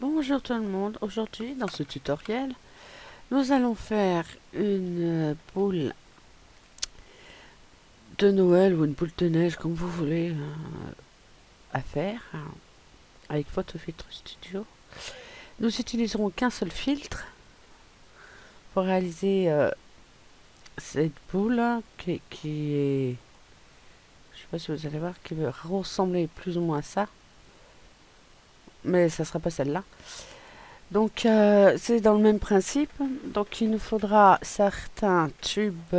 Bonjour tout le monde, aujourd'hui dans ce tutoriel nous allons faire une boule de Noël ou une boule de neige comme vous voulez à faire avec Photofiltre Studio. Nous utiliserons qu'un seul filtre pour réaliser cette boule qui est, je sais pas si vous allez voir, qui va ressembler plus ou moins à ça, mais ça sera pas celle-là. Donc c'est dans le même principe. Donc il nous faudra certains tubes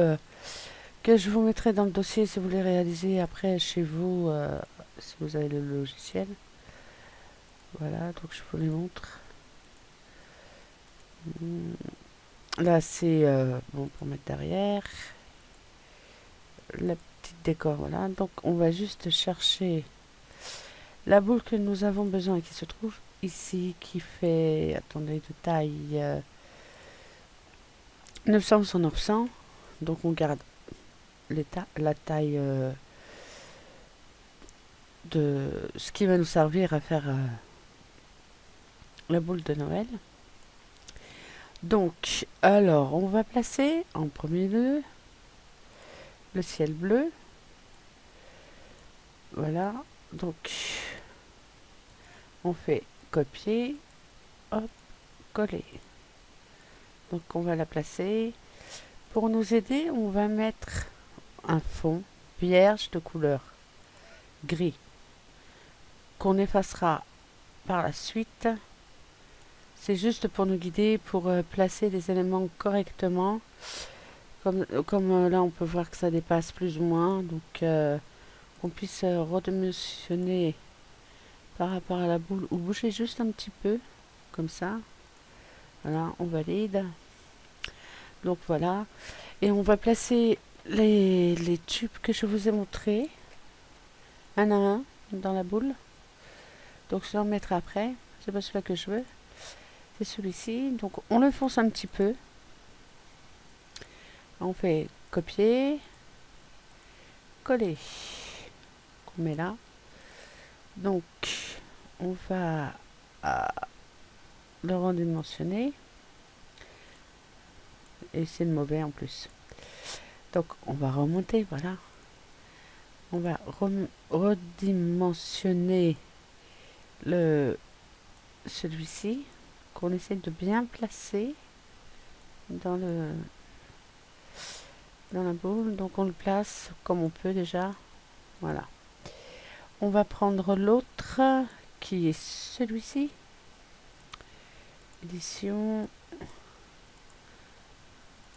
que je vous mettrai dans le dossier si vous les réalisez après chez vous, si vous avez le logiciel. Voilà, donc je vous les montre. Là c'est bon pour mettre derrière. La petite décor, voilà. Donc on va juste chercher la boule que nous avons besoin qui se trouve ici, qui fait, attendez, de taille 900 sur 900. Donc on garde la taille de ce qui va nous servir à faire la boule de Noël. Donc, alors, on va placer en premier lieu le ciel bleu. Voilà, donc on fait copier, hop, coller. Donc on va la placer. Pour nous aider, on va mettre un fond vierge de couleur gris qu'on effacera par la suite. C'est juste pour nous guider, pour placer les éléments correctement. Comme là, on peut voir que ça dépasse plus ou moins. Donc, on puisse redimensionner par rapport à la boule ou bouger juste un petit peu, comme ça. Voilà, on valide. Donc, voilà. Et on va placer les tubes que je vous ai montrés, un à un, dans la boule. Donc, je vais en mettre après. C'est pas celui-là que je veux. C'est celui-ci. Donc, on le fonce un petit peu. On fait copier, coller, qu'on met là. Donc, on va le redimensionner. Et c'est le mauvais en plus. Donc, on va remonter, voilà. On va redimensionner celui-ci, qu'on essaie de bien placer dans la boule. Donc, on le place comme on peut déjà. Voilà. On va prendre l'autre qui est celui-ci. Édition.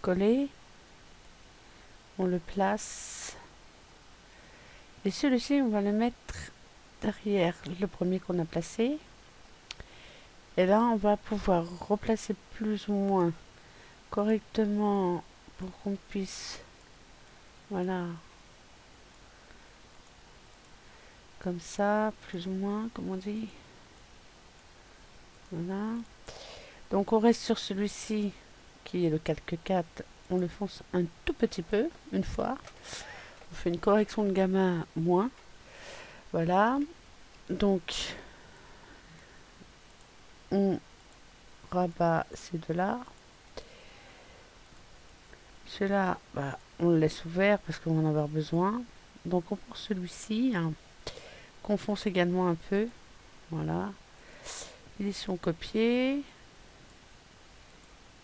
Coller. On le place. Et celui-ci, on va le mettre derrière le premier qu'on a placé. Et là, on va pouvoir replacer plus ou moins correctement pour qu'on puisse, voilà, comme ça, plus ou moins, comme on dit. Voilà. Donc, on reste sur celui-ci qui est le calque 4. On le fonce un tout petit peu, une fois. On fait une correction de gamma moins. Voilà. Donc, on rabat ces deux-là. Celui-là, on le laisse ouvert parce qu'on va en avoir besoin. Donc, on prend celui-ci, hein, qu'on fonce également un peu. Voilà. Édition copier.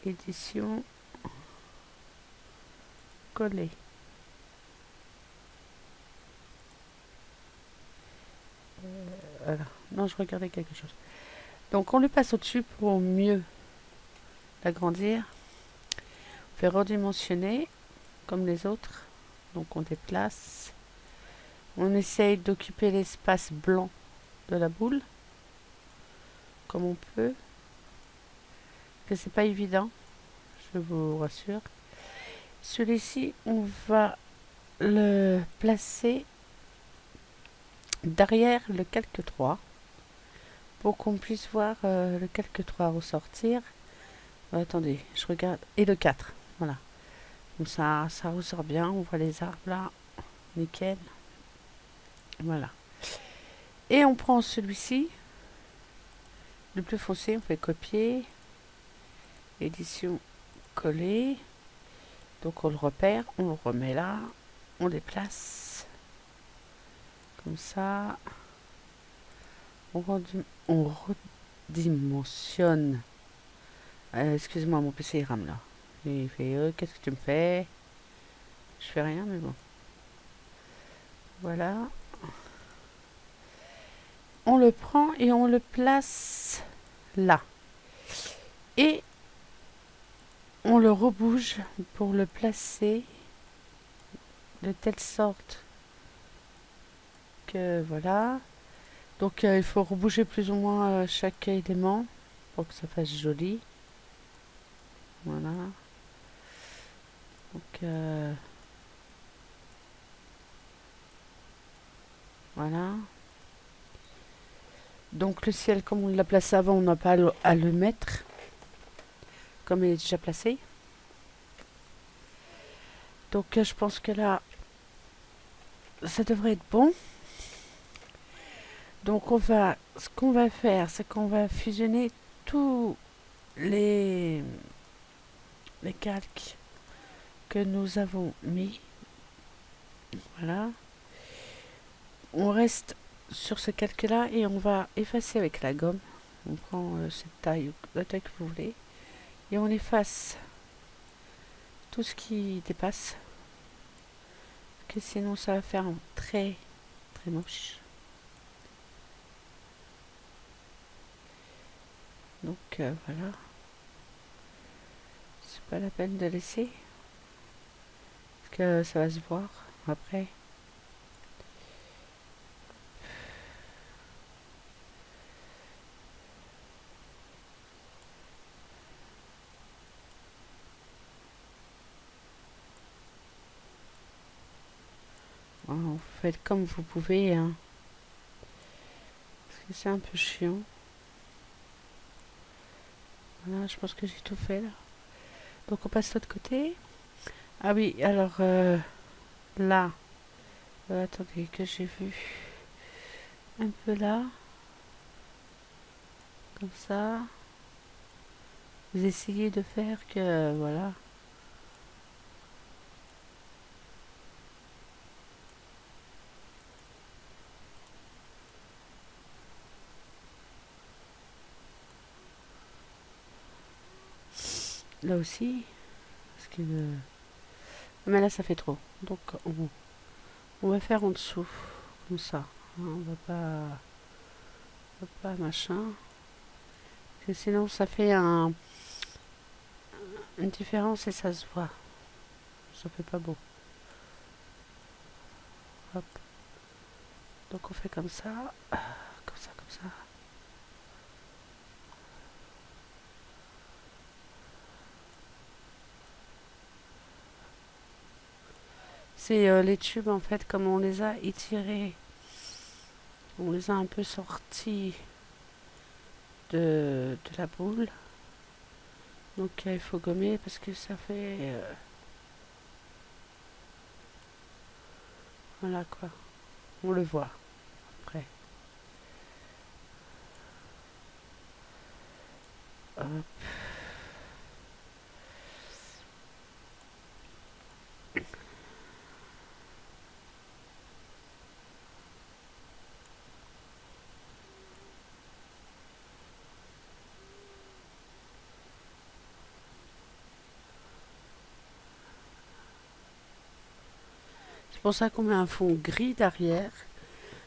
Édition coller. Voilà. Non, je regardais quelque chose. Donc, on le passe au-dessus pour mieux l'agrandir. On fait redimensionner comme les autres. Donc, on déplace. On essaye d'occuper l'espace blanc de la boule comme on peut. Que c'est pas évident, je vous rassure. Celui-ci, on va le placer derrière le calque 3 pour qu'on puisse voir le calque 3 ressortir. Attendez, je regarde. Et le 4, voilà. Comme ça ressort bien. On voit les arbres là. Nickel. Voilà. Et on prend celui-ci Le plus foncé, on fait copier, édition, coller. Donc on le repère, on le remet là, on déplace, comme ça. On redimensionne. Excusez-moi, mon PC il rame là. Il fait qu'est-ce que tu me fais? Je fais rien, mais bon. Voilà. On le prend et on le place là. Et on le rebouge pour le placer de telle sorte que voilà. Donc il faut rebouger plus ou moins chaque élément pour que ça fasse joli. Voilà. Donc voilà. Donc le ciel, comme on l'a placé avant, on n'a pas à le mettre. Comme il est déjà placé. Donc je pense que là, ça devrait être bon. Donc ce qu'on va faire, c'est qu'on va fusionner tous les calques que nous avons mis. Voilà. On reste sur ce calque-là et on va effacer avec la gomme. On prend cette taille, la taille que vous voulez. Et on efface tout ce qui dépasse. Parce que sinon ça va faire un très très moche. Donc voilà. C'est pas la peine de laisser. Parce que ça va se voir après. Vous faites comme vous pouvez, hein. Parce que c'est un peu chiant. Voilà, je pense que j'ai tout fait là. Donc on passe de l'autre côté. Ah oui, alors là, attendez que j'ai vu un peu là, comme ça. Vous essayez de faire que, voilà. Là aussi, parce que... mais là ça fait trop. Donc on va faire en dessous, comme ça. On va pas machin. Parce que sinon ça fait une différence et ça se voit. Ça fait pas beau. Hop. Donc on fait comme ça, comme ça, comme ça. C'est les tubes en fait, comme on les a étirés, on les a un peu sortis de la boule. Donc il faut gommer parce que ça fait... voilà quoi, on le voit après. Hop. C'est pour ça qu'on met un fond gris derrière.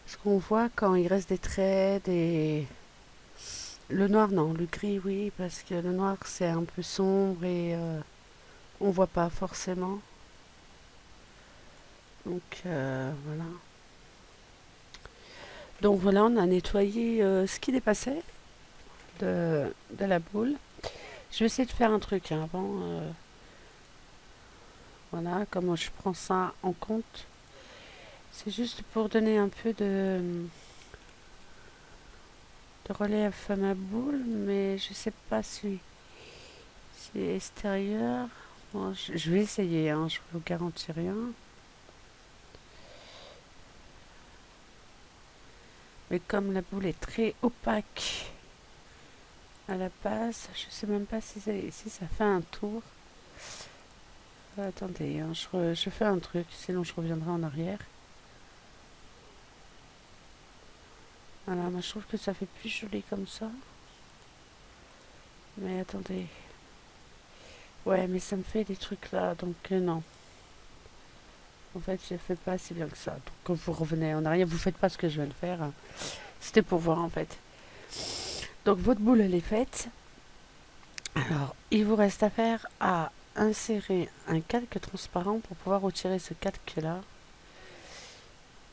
Parce qu'on voit quand il reste des traits, des... Le noir non, le gris oui, parce que le noir c'est un peu sombre et on voit pas forcément. Donc voilà. Donc voilà, on a nettoyé ce qui dépassait de la boule. Je vais essayer de faire un truc hein, avant. Voilà, comment je prends ça en compte. C'est juste pour donner un peu de relief à ma boule, mais je sais pas si c'est extérieur. Bon, je vais essayer, hein, je vous garantis rien. Mais comme la boule est très opaque, à la base. Je sais même pas si ça fait un tour. Attendez, hein, je fais un truc, sinon je reviendrai en arrière. Voilà, moi je trouve que ça fait plus joli comme ça. Mais attendez. Ouais, mais ça me fait des trucs là, donc non. En fait, je fais pas si bien que ça. Donc quand vous revenez en arrière, vous faites pas ce que je viens de faire, hein. C'était pour voir en fait. Donc votre boule elle est faite. Alors, il vous reste à insérer un calque transparent pour pouvoir retirer ce calque là.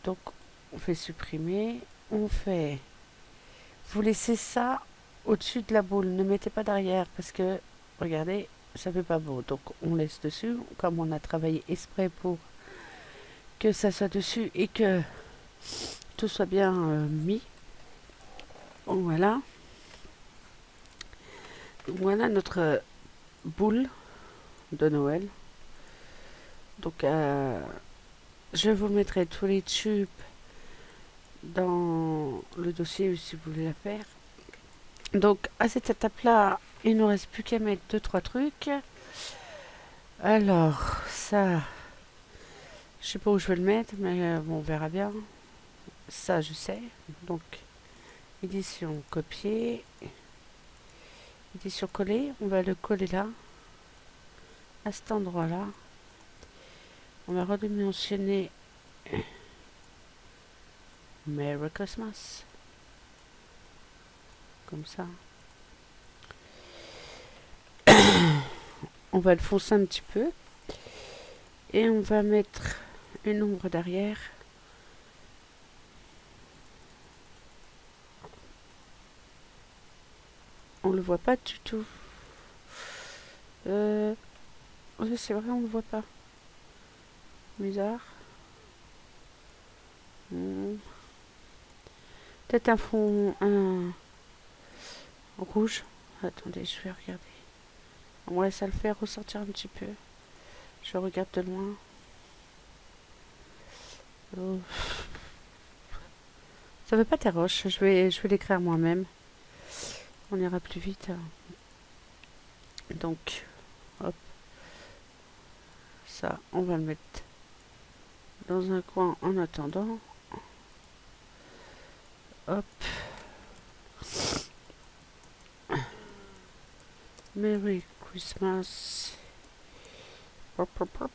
Donc on fait supprimer, on fait, vous laissez ça au-dessus de la boule, ne mettez pas derrière parce que regardez, ça fait pas beau. Donc on laisse dessus, comme on a travaillé exprès pour que ça soit dessus et que tout soit bien mis. Donc voilà. Voilà notre boule de Noël. Donc je vous mettrai tous les tubes dans le dossier si vous voulez la faire. Donc à cette étape là, il ne nous reste plus qu'à mettre 2-3 trucs. Alors ça, je sais pas où je vais le mettre, mais bon, on verra bien. Ça je sais. Donc édition copier, édition coller, on va le coller là, à cet endroit là. On va redimensionner Merry Christmas. Comme ça. On va le foncer un petit peu. Et on va mettre une ombre derrière. On le voit pas du tout. C'est vrai, on le voit pas. Bizarre. Peut-être un fond rouge. Attendez, je vais regarder. Ouais, ça le fait ressortir un petit peu. Je regarde de loin. Oh. Ça veut pas tes roches. Je vais l'écrire moi-même. On ira plus vite. Donc, hop. Ça, on va le mettre dans un coin en attendant. Hop. Merry Christmas. Hop, hop, hop.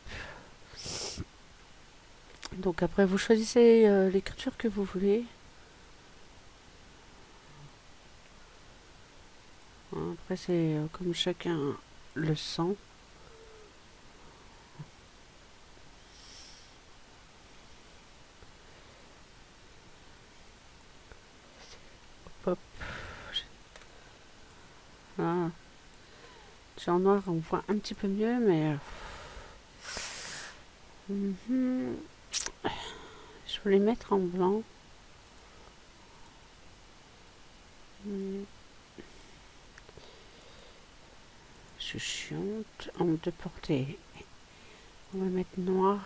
Donc après, vous choisissez l'écriture que vous voulez. Après, c'est comme chacun le sent. Hop, hop. Ah. En noir, on voit un petit peu mieux, mais... Je voulais mettre en blanc. Je chiante. En deux portées. On va mettre noir.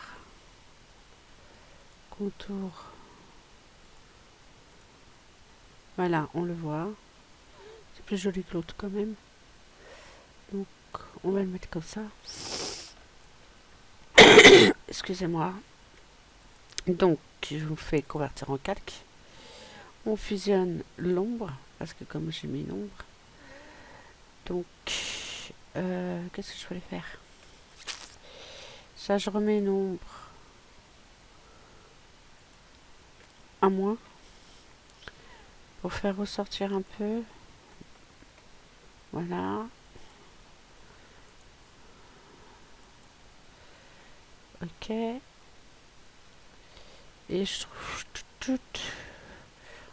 Contour. Voilà, on le voit. C'est plus joli que l'autre quand même. Donc, on va le mettre comme ça. Excusez-moi. Donc, je vous fais convertir en calque. On fusionne l'ombre, parce que comme j'ai mis l'ombre. Donc, qu'est-ce que je voulais faire? Ça, je remets une ombre à moins pour faire ressortir un peu. Voilà. Ok. Et je trouve tout.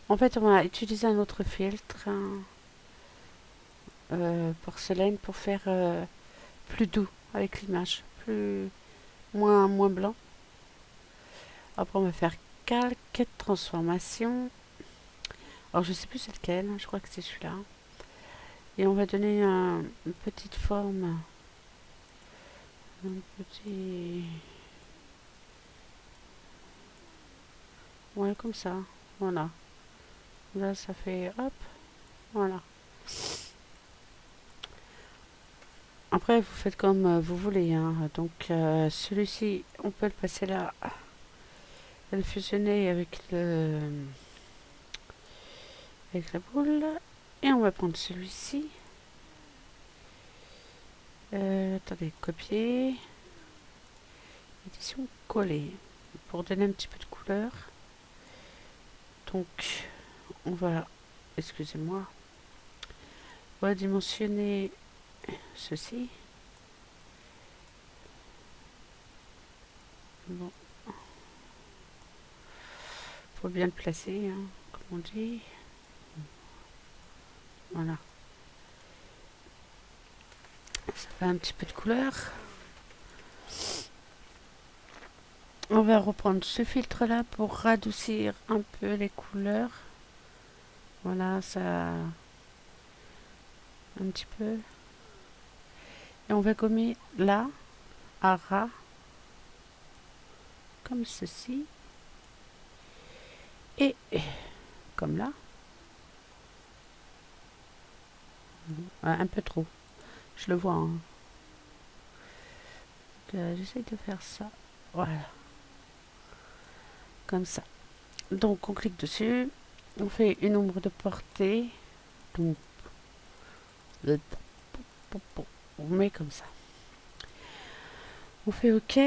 En fait, on va utiliser un autre filtre, porcelaine, pour faire plus doux avec l'image, moins blanc. Après, on va faire calque, transformation. Alors, je sais plus c'est lequel, je crois que c'est celui-là. Et on va donner une petite forme. Un petit... Ouais, comme ça. Voilà. Là, ça fait... Hop. Voilà. après, vous faites comme vous voulez, hein. Donc, celui-ci, on peut le passer là, le fusionner avec la boule. Et on va prendre celui-ci. Attendez, copier. Édition coller. Pour donner un petit peu de couleur. Donc, on va, excusez-moi, on va dimensionner ceci. Bon. Faut bien le placer, hein, comme on dit. Voilà. Ça fait un petit peu de couleur. On va reprendre ce filtre là pour radoucir un peu les couleurs. Voilà, ça un petit peu. Et on va gommer là à ras comme ceci et comme là. Un peu trop, je le vois, hein. J'essaie de faire ça, voilà, comme ça. Donc on clique dessus, on fait une ombre de portée, donc on met comme ça, on fait OK.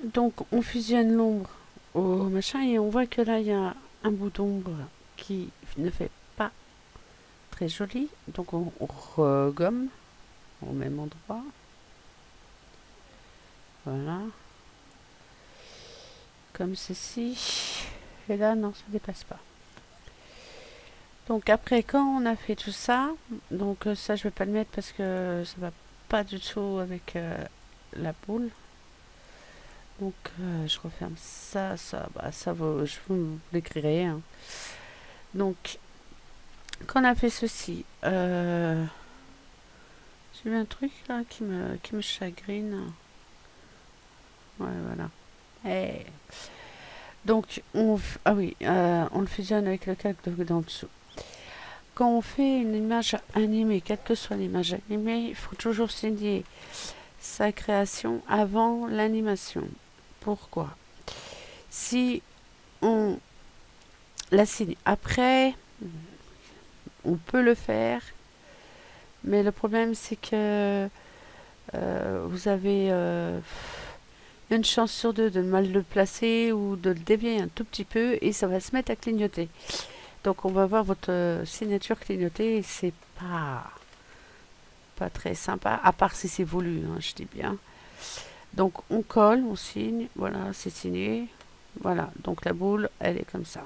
Donc on fusionne l'ombre au machin et on voit que là il y a un bout d'ombre qui ne fait pas très joli, donc on regomme au même endroit, voilà, comme ceci. Et là non, ça dépasse pas. Donc après, quand on a fait tout ça, donc ça je vais pas le mettre parce que ça va pas du tout avec la boule. Donc je referme ça, ça va, je vous l'écrirai, hein. Donc quand on a fait ceci, j'ai vu un truc là qui me chagrine. Ouais, voilà. Et donc ah oui, on le fusionne avec le calque d'en dessous. Quand on fait une image animée, quelle que soit l'image animée, il faut toujours signer sa création avant l'animation. Pourquoi? Si on la signe après, on peut le faire, mais le problème c'est que vous avez une chance sur deux de mal le placer ou de le dévier un tout petit peu et ça va se mettre à clignoter. Donc on va voir votre signature clignoter et c'est pas très sympa, à part si c'est voulu, hein, je dis bien. Donc on colle, on signe, voilà, c'est signé. Voilà, donc la boule, elle est comme ça.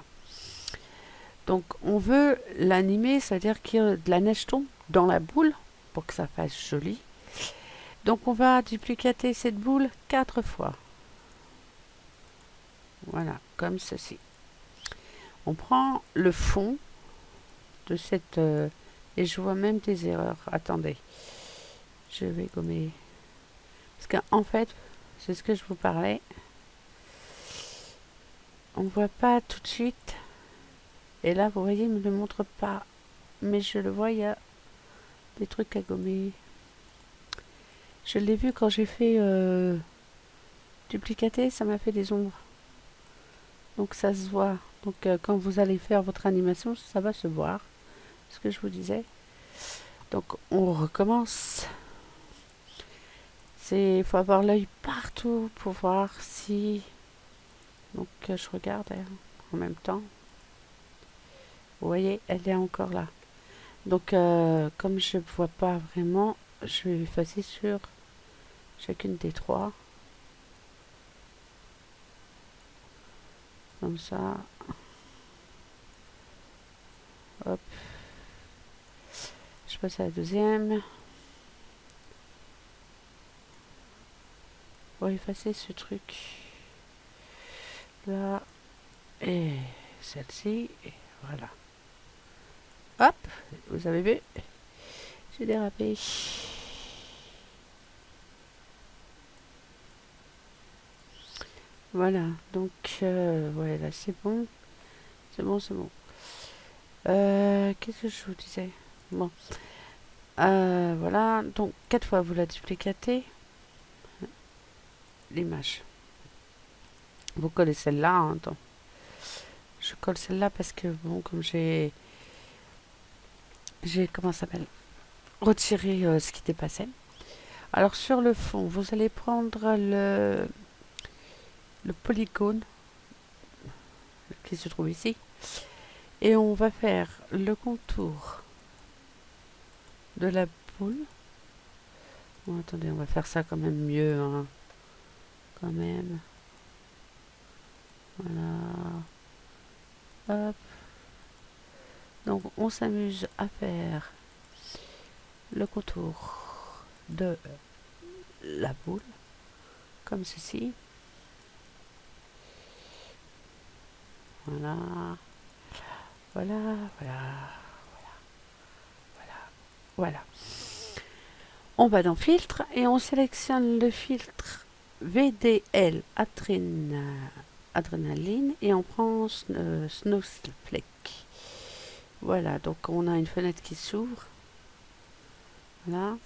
Donc on veut l'animer, c'est-à-dire que de la neige tombe dans la boule pour que ça fasse joli. Donc on va duplicater cette boule 4 fois. Voilà, comme ceci. On prend le fond de cette... et je vois même des erreurs. Attendez, je vais gommer. Parce qu'en fait, c'est ce que je vous parlais. On ne voit pas tout de suite. Et là, vous voyez, il ne me le montre pas. Mais je le vois, il y a des trucs à gommer. Je l'ai vu quand j'ai fait duplicater, ça m'a fait des ombres. Donc ça se voit. Donc quand vous allez faire votre animation, ça va se voir. Ce que je vous disais. Donc on recommence. Il faut avoir l'œil partout pour voir si... Donc je regarde en même temps. Vous voyez, elle est encore là. Donc comme je ne vois pas vraiment, je vais effacer sur chacune des trois. Comme ça. Hop. Je passe à la deuxième. On va effacer ce truc. Là. Et celle-ci. Et voilà. Hop. Vous avez vu? J'ai dérapé. Voilà. Donc, ouais, là, c'est bon. C'est bon, c'est bon. Qu'est-ce que je vous disais? Bon. Voilà, donc 4 fois vous la duplicatez, l'image. Vous collez celle-là, hein, attends. Je colle celle-là parce que, bon, comme comment ça s'appelle, retiré ce qui dépassait. Alors sur le fond, vous allez prendre le polygone qui se trouve ici. Et on va faire le contour de la boule. Bon, attendez, on va faire ça quand même mieux, hein. Quand même. Voilà. Hop. Donc on s'amuse à faire le contour de la boule, comme ceci. Voilà. Voilà, voilà, voilà. On va dans filtre et on sélectionne le filtre VDL adrénaline et on prend Snowflake. Voilà, donc on a une fenêtre qui s'ouvre. Voilà.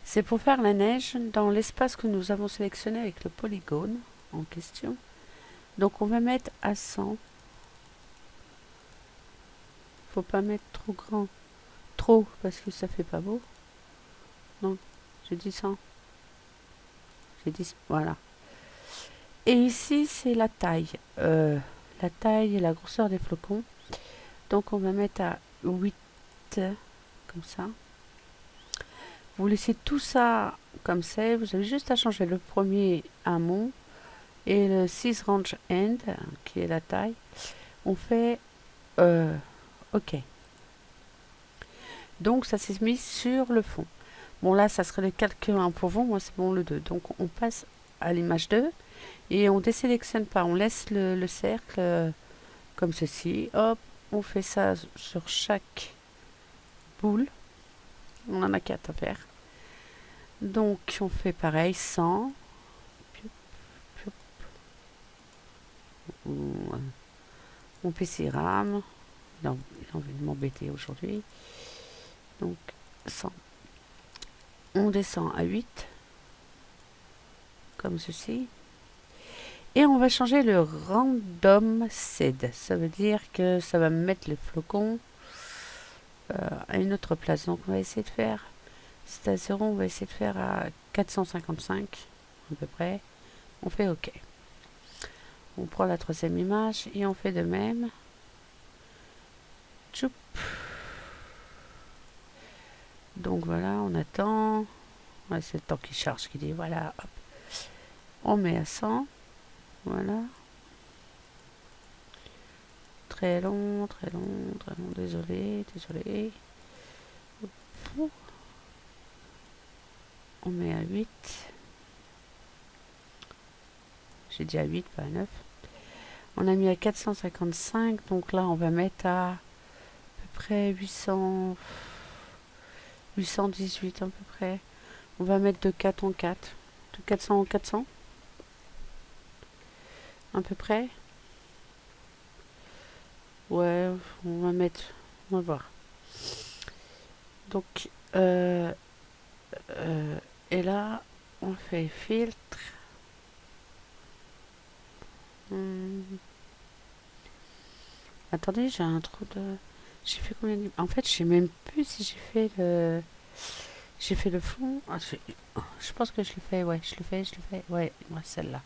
C'est pour faire la neige dans l'espace que nous avons sélectionné avec le polygone en question. Donc on va mettre à 100. Faut pas mettre trop grand. Trop, parce que ça fait pas beau. Non, j'ai dit 100. J'ai dit, voilà. Et ici, c'est la taille. La taille et la grosseur des flocons. Donc on va mettre à 8, comme ça. Vous laissez tout ça comme c'est. Vous avez juste à changer le premier amont et le 6 range end, qui est la taille. On fait OK. Donc ça s'est mis sur le fond. Bon là, ça serait le calque 1 pour vous. Moi, c'est bon le 2. Donc on passe à l'image 2 et on désélectionne pas. On laisse le cercle comme ceci. Hop, on fait ça sur chaque boule. On en a 4 à faire. Donc on fait pareil, 100. Mon PC RAM. Il a envie de m'embêter aujourd'hui. Donc 100. On descend à 8. Comme ceci. Et on va changer le random seed. Ça veut dire que ça va mettre les flocons à une autre place. Donc on va essayer de faire, c'est à 0, on va essayer de faire à 455 à peu près. On fait OK. On prend la troisième image et on fait de même. Tchoup. Donc voilà, on attend. Ouais, c'est le temps qui charge, qui dit voilà, hop. On met à 100. Voilà. Très long, très long, très long. Désolé, désolé. On met à 8. J'ai dit à 8, pas à 9. On a mis à 455. Donc là, on va mettre à peu près 818 à peu près. On va mettre de 4 en 4. De 400 en 400. À peu près. Ouais, on va mettre... On va voir. Donc, et là, on fait filtre. Attendez, j'ai un trou de... J'ai fait combien de... En fait, je sais même plus si j'ai fait le... J'ai fait le fond. Ah, je pense que je l'ai fait, ouais. Je l'ai fait. Ouais, moi, celle-là.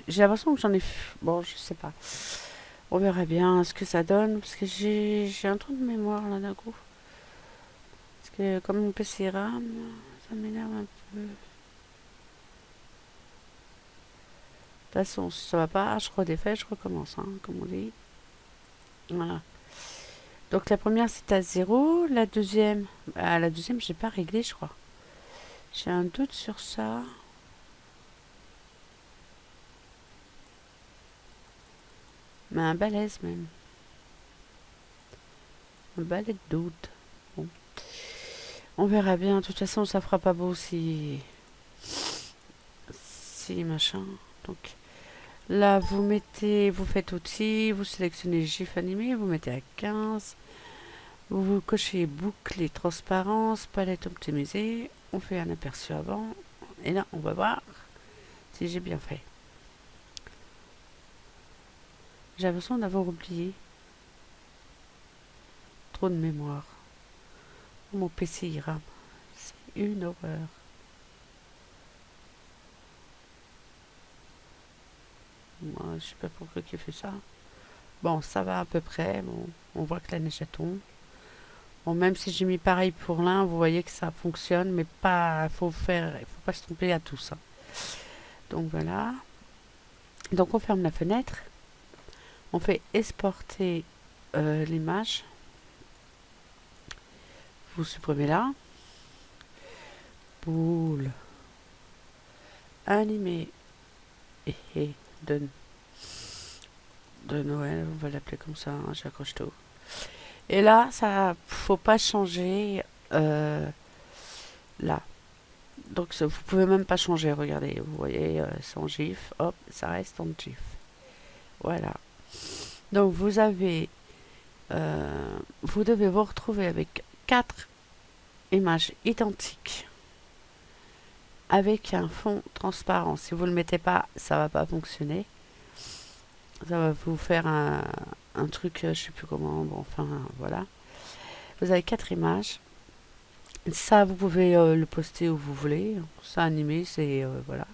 J'ai l'impression que j'en ai... Bon, je sais pas. On verra bien ce que ça donne. Parce que j'ai un trou de mémoire, là, d'un coup. Parce que comme mon PC RAM, ça m'énerve un peu. De toute façon, si ça va pas, je redéfais, je recommence, hein, comme on dit. Voilà. Donc la première c'est à 0, la deuxième, j'ai pas réglé je crois. J'ai un doute sur ça. Mais un balèze même. Un balai de doute. Bon. On verra bien, de toute façon ça fera pas beau si machin. Donc là vous faites outils, vous sélectionnez GIF animé, vous mettez à 15. Vous cochez boucle et transparence, palette optimisée. On fait un aperçu avant. Et là, on va voir si j'ai bien fait. J'ai l'impression d'avoir oublié. Trop de mémoire. Mon PC il rame. C'est une horreur. Moi, je sais pas pourquoi il fait ça. Bon, ça va à peu près. Bon, on voit que la neige elle tombe. Bon, même si j'ai mis pareil pour l'un, vous voyez que ça fonctionne, mais pas, faut pas se tromper à tout ça. Donc voilà. Donc on ferme la fenêtre. On fait exporter l'image. Vous supprimez là. Boule. Animé. Et de, de Noël, on va l'appeler comme ça, hein, j'accroche tout. Et là, ça, faut pas changer là. Donc vous pouvez même pas changer, regardez, vous voyez, sans GIF, hop, ça reste en GIF. Voilà. Donc vous devez vous retrouver avec 4 images identiques avec un fond transparent. Si vous ne le mettez pas, ça va pas fonctionner. Ça va vous faire un truc, je sais plus comment, bon, enfin voilà. Vous avez 4 images. Ça, vous pouvez le poster où vous voulez. Ça animé, c'est voilà.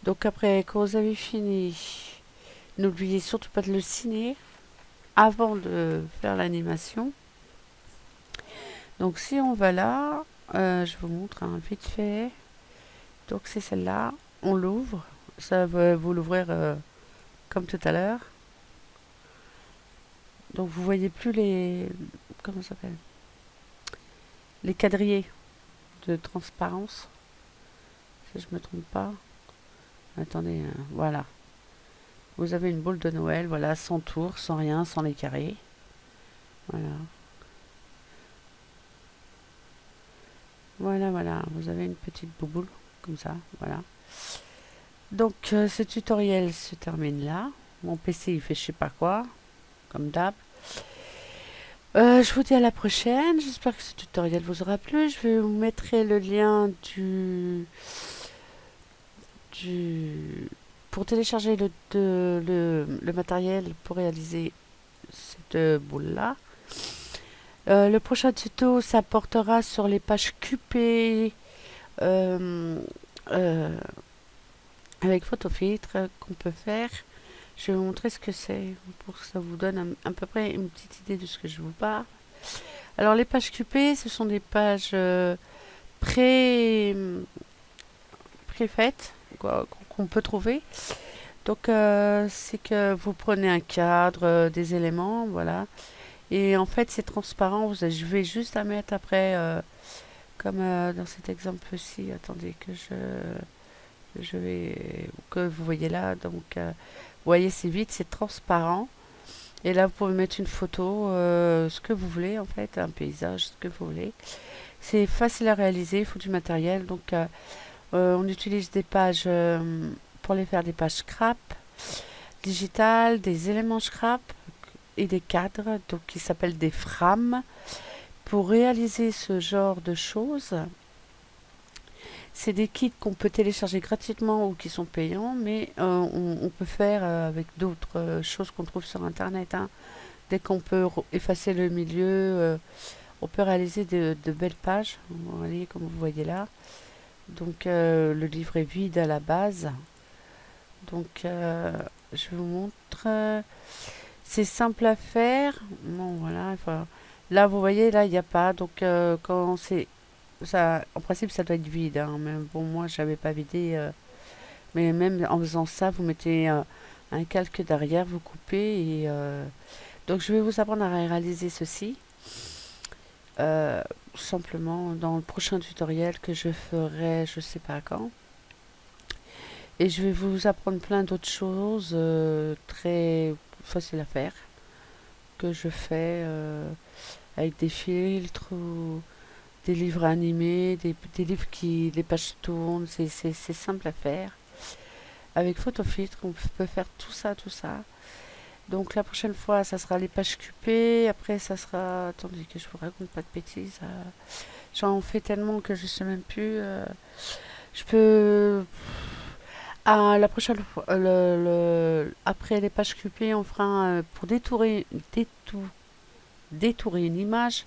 Donc après, quand vous avez fini, n'oubliez surtout pas de le signer avant de faire l'animation. Donc si on va là, je vous montre un vite fait. Donc c'est celle-là, on l'ouvre. Ça va vous l'ouvrir comme tout à l'heure. Donc vous voyez plus les, comment ça s'appelle, les quadrillés de transparence. Si je me trompe pas. Attendez, voilà. Vous avez une boule de Noël, voilà, sans tour, sans rien, sans les carrés. Voilà. Voilà, voilà. Vous avez une petite bouboule, comme ça, voilà. Donc, ce tutoriel se termine là. Mon PC, il fait je sais pas quoi, comme d'hab. Je vous dis à la prochaine. J'espère que ce tutoriel vous aura plu. Je vais vous mettre le lien du pour télécharger le matériel pour réaliser cette boule-là. Le prochain tuto, ça portera sur les pages QP euh, avec photofiltre qu'on peut faire. Je vais vous montrer ce que c'est pour que ça vous donne à peu près une petite idée de ce que je vous parle. Alors les pages QP, ce sont des pages préfaites qu'on peut trouver. Donc c'est que vous prenez un cadre, des éléments, voilà. Et en fait c'est transparent. Je vais juste la mettre après, comme dans cet exemple-ci. Attendez que je vais que vous voyez là. Donc vous voyez c'est vite, c'est transparent. Et là vous pouvez mettre une photo, ce que vous voulez en fait, un paysage, ce que vous voulez. C'est facile à réaliser, il faut du matériel. Donc on utilise des pages pour les faire des pages scrap digitales, des éléments scrap et des cadres, donc qui s'appellent des frames. Pour réaliser ce genre de choses, c'est des kits qu'on peut télécharger gratuitement ou qui sont payants, mais on peut faire avec d'autres choses qu'on trouve sur internet, hein. Dès qu'on peut effacer le milieu, on peut réaliser de belles pages. Vous voyez, comme vous voyez là. Donc le livre est vide à la base. Donc je vous montre. C'est simple à faire. Bon voilà. Enfin, là vous voyez là il n'y a pas. Donc quand c'est ça, en principe ça doit être vide, hein. Mais bon moi j'avais pas vidé. Mais même en faisant ça, vous mettez un calque derrière, vous coupez et donc je vais vous apprendre à réaliser ceci. Euh, Simplement dans le prochain tutoriel que je ferai, je sais pas quand. Et je vais vous apprendre plein d'autres choses très faciles à faire que je fais avec des filtres ou des livres animés, des livres qui les pages tournent. C'est simple à faire. Avec photofiltre, on peut faire tout ça, tout ça. Donc la prochaine fois, ça sera les pages QP. Après, ça sera... Attendez que je vous raconte pas de bêtises. J'en fais tellement que je sais même plus. Je peux... Ah, la prochaine fois, après les pages QP, on fera pour détourer une image.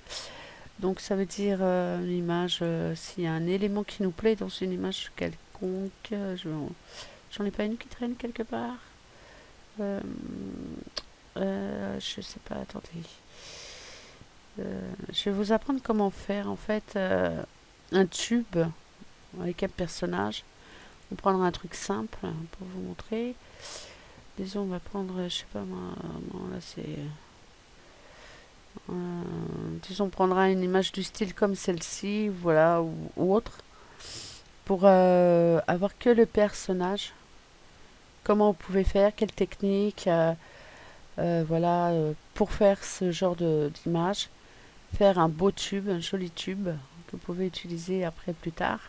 Donc ça veut dire une image, s'il y a un élément qui nous plaît dans une image quelconque, j'en ai pas une qui traîne quelque part. Euh, je sais pas, attendez. Je vais vous apprendre comment faire en fait un tube avec un personnage. On prendra un truc simple pour vous montrer. Disons, on va prendre, je sais pas moi, non, là c'est. euh, Disons, on prendra une image du style comme celle-ci, voilà, ou autre, pour avoir que le personnage. Comment on pouvait faire, quelle technique, voilà, pour faire ce genre d'image. Faire un beau tube, un joli tube que vous pouvez utiliser après plus tard.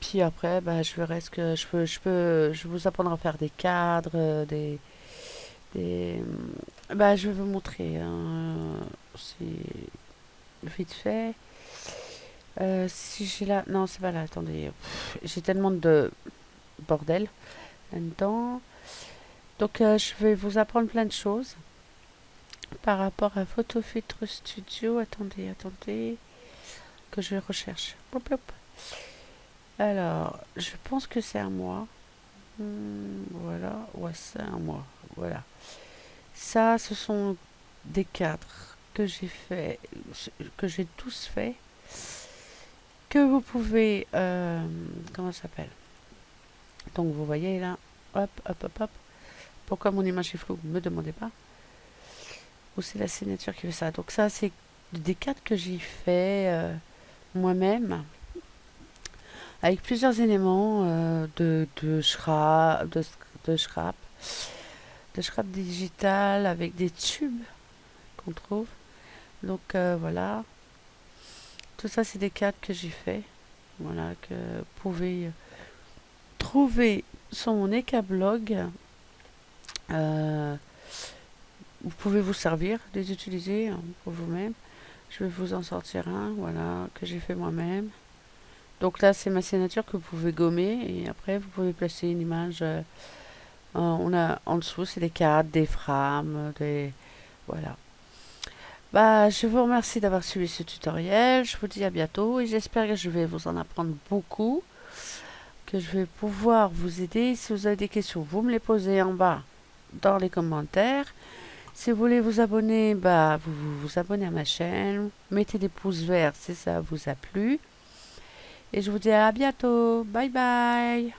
Puis après, bah, je verrai ce que je vais vous apprendre à faire des cadres, des, bah, je vais vous montrer. C'est vite fait. Si j'ai là, non, c'est pas là. Attendez, j'ai tellement de bordel là-dedans. Donc, je vais vous apprendre plein de choses par rapport à Photo Filtre Studio. Attendez, que je recherche. Plop, plop. Alors, je pense que c'est à moi. Voilà, ouais, c'est à moi. Voilà. Ça, ce sont des cadres que j'ai fait, que j'ai tous fait, que vous pouvez, comment ça s'appelle? Donc vous voyez là, hop, hop, hop, hop. Pourquoi mon image est floue? Me demandez pas. Ou c'est la signature qui fait ça. Donc ça, c'est des cadres que j'ai fait moi-même avec plusieurs éléments de scrap, de scrap digital avec des tubes qu'on trouve. Donc voilà, tout ça c'est des cadres que j'ai fait, voilà, que vous pouvez trouver sur mon Ecablog. Euh, vous pouvez vous servir, les utiliser pour vous-même. Je vais vous en sortir un, voilà, que j'ai fait moi-même. Donc là c'est ma signature que vous pouvez gommer et après vous pouvez placer une image. On a en dessous c'est des cadres, des frames, des voilà. Bah, je vous remercie d'avoir suivi ce tutoriel. Je vous dis à bientôt et j'espère que je vais vous en apprendre beaucoup, que je vais pouvoir vous aider. Si vous avez des questions, vous me les posez en bas dans les commentaires. Si vous voulez vous abonner, bah, vous abonnez à ma chaîne. Mettez des pouces verts si ça vous a plu. Et je vous dis à bientôt. Bye bye.